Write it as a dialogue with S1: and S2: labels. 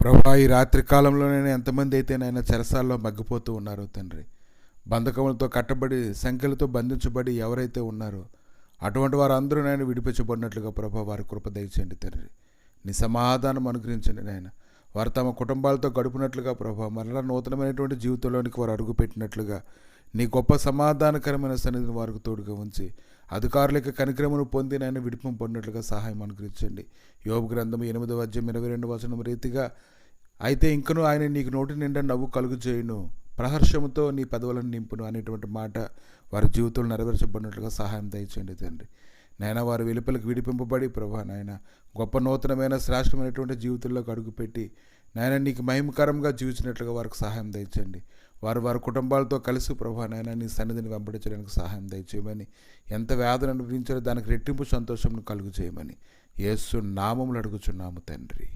S1: ప్రభా, ఈ రాత్రి కాలంలోనైనా ఎంతమంది అయితే నాయన చెరసాల్లో మగ్గిపోతూ ఉన్నారో తండ్రి, బంధకములతో కట్టబడి సంఖ్యలతో బంధించబడి ఎవరైతే ఉన్నారో అటువంటి వారందరూ నాయన విడిపించబడినట్లుగా ప్రభా వారి కృప దయచేయండి తండ్రి. నీ సమాధానం అనుగ్రహించండి నాయన. వారు తమ కుటుంబాలతో గడుపునట్లుగా ప్రభా మరలా నూతనమైనటువంటి జీవితంలోనికి వారు అడుగుపెట్టినట్లుగా నీ గొప్ప సమాధానకరమైన సన్నిధిని వారికి తోడుగా ఉంచి అధికారులకి కనిక్రమను పొంది నాయన విడిపం పొందినట్లుగా సహాయం అనుగ్రహించండి. యోబు గ్రంథం 8వ అధ్యాయం 22 రీతిగా అయితే ఇంకను ఆయన నీకు నోటి నిండా నవ్వు కలుగు చేయును, ప్రహర్షముతో నీ పదవులను నింపును అనేటువంటి మాట వారి జీవితంలో నెరవేర్చబడినట్లుగా సహాయం దయచేయండి తండ్రి. నాయన వారి వెలుపలికి విడిపింపబడి ప్రభా నాయన గొప్ప నూతనమైన శ్రేష్టమైనటువంటి జీవితంలోకి అడుగుపెట్టి నాయన నీకు మహిమకరంగా జీవించినట్లుగా వారికి సహాయం దయచేయండి. వారు వారి కుటుంబాలతో కలిసి ప్రభా నాయన నీ సన్నిధిని వెంబడించడానికి సహాయం దయచేయమని, ఎంత వేదన అనుభవించారో దానికి రెట్టింపు సంతోషం కలుగు చేయమని యేసు నామములు అడుగుచున్నాము తండ్రి.